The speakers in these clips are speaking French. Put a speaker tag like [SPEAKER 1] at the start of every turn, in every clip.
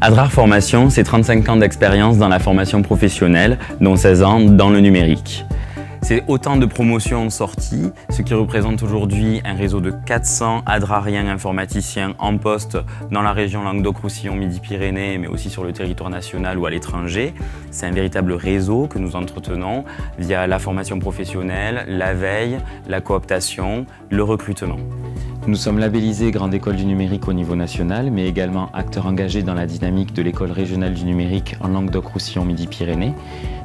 [SPEAKER 1] Adrar Formation, c'est 35 ans d'expérience dans la formation professionnelle, dont 16 ans dans le numérique. C'est autant de promotions sorties, ce qui représente aujourd'hui un réseau de 400 adrariens informaticiens en poste dans la région Languedoc-Roussillon, Midi-Pyrénées, mais aussi sur le territoire national ou à l'étranger. C'est un véritable réseau que nous entretenons via la formation professionnelle, la veille, la cooptation, le recrutement.
[SPEAKER 2] Nous sommes labellisés Grande École du Numérique au niveau national, mais également acteurs engagés dans la dynamique de l'École régionale du numérique en Languedoc-Roussillon Midi-Pyrénées.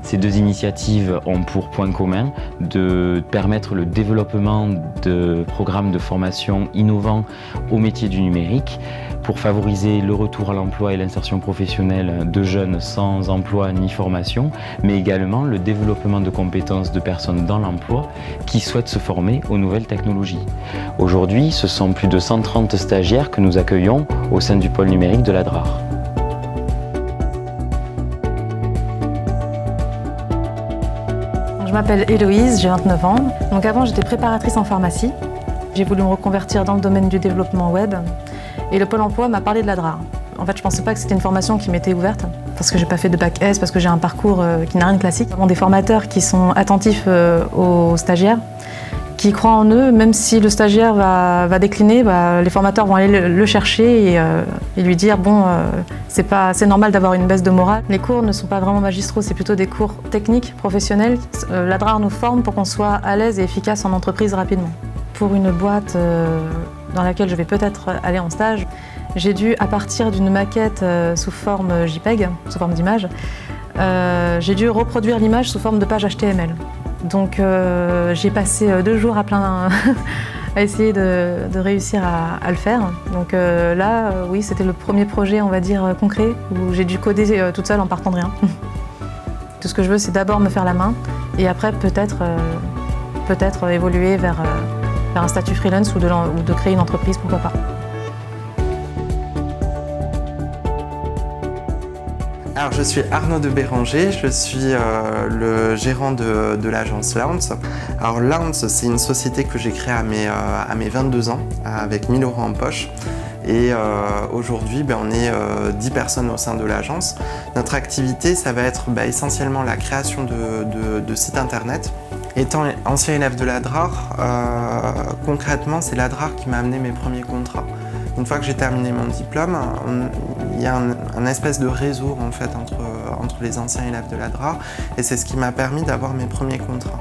[SPEAKER 2] Ces deux initiatives ont pour point commun de permettre le développement de programmes de formation innovants au métier du numérique pour favoriser le retour à l'emploi et l'insertion professionnelle de jeunes sans emploi ni formation, mais également le développement de compétences de personnes dans l'emploi qui souhaitent se former aux nouvelles technologies. Aujourd'hui, ce sont plus de 130 stagiaires que nous accueillons au sein du pôle numérique de l'Adrar.
[SPEAKER 3] Je m'appelle Héloïse, j'ai 29 ans. Donc avant, j'étais préparatrice en pharmacie. J'ai voulu me reconvertir dans le domaine du développement web. Et le Pôle emploi m'a parlé de l'Adrar. En fait, je ne pensais pas que c'était une formation qui m'était ouverte, parce que je n'ai pas fait de bac S, parce que j'ai un parcours qui n'a rien de classique. Des formateurs qui sont attentifs aux stagiaires, qui croient en eux, même si le stagiaire va décliner, les formateurs vont aller le chercher et lui dire bon, c'est normal d'avoir une baisse de morale. Les cours ne sont pas vraiment magistraux, c'est plutôt des cours techniques, professionnels. L'Adrar nous forme pour qu'on soit à l'aise et efficace en entreprise rapidement. Pour une boîte dans laquelle je vais peut-être aller en stage, j'ai dû, à partir d'une maquette sous forme JPEG, sous forme d'image, j'ai dû reproduire l'image sous forme de page HTML. Donc j'ai passé 2 jours à plein à essayer de réussir à le faire. Donc là, oui, c'était le premier projet, on va dire, concret, où j'ai dû coder toute seule en partant de rien. Tout ce que je veux, c'est d'abord me faire la main, et après peut-être évoluer vers un statut freelance ou de créer une entreprise, pourquoi pas.
[SPEAKER 4] Alors, je suis Arnaud de Béranger, je suis le gérant de l'agence Lounce. Alors Lounce, c'est une société que j'ai créée à mes 22 ans, avec 1 000 € en poche. Et aujourd'hui, on est 10 personnes au sein de l'agence. Notre activité, ça va être essentiellement la création de sites internet. Étant ancien élève de l'Adrar, concrètement, c'est l'Adrar qui m'a amené mes premiers contrats. Une fois que j'ai terminé mon diplôme, il y a un espèce de réseau en fait, entre les anciens élèves de l'Adrar, et c'est ce qui m'a permis d'avoir mes premiers contrats.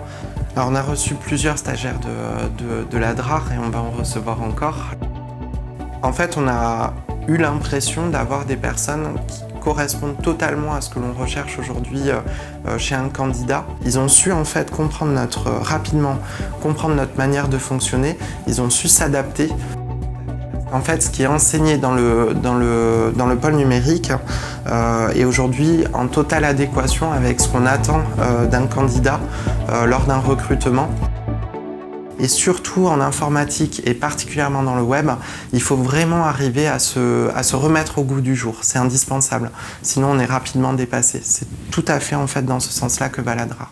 [SPEAKER 4] Alors on a reçu plusieurs stagiaires de l'Adrar et on va en recevoir encore. En fait, on a eu l'impression d'avoir des personnes qui correspondent totalement à ce que l'on recherche aujourd'hui chez un candidat. Ils ont su en fait rapidement comprendre notre manière de fonctionner, ils ont su s'adapter. En fait, ce qui est enseigné dans le pôle numérique est aujourd'hui en totale adéquation avec ce qu'on attend d'un candidat lors d'un recrutement. Et surtout en informatique et particulièrement dans le web, il faut vraiment arriver à se remettre au goût du jour. C'est indispensable, sinon on est rapidement dépassé. C'est tout à fait en fait dans ce sens-là que va l'Adrar.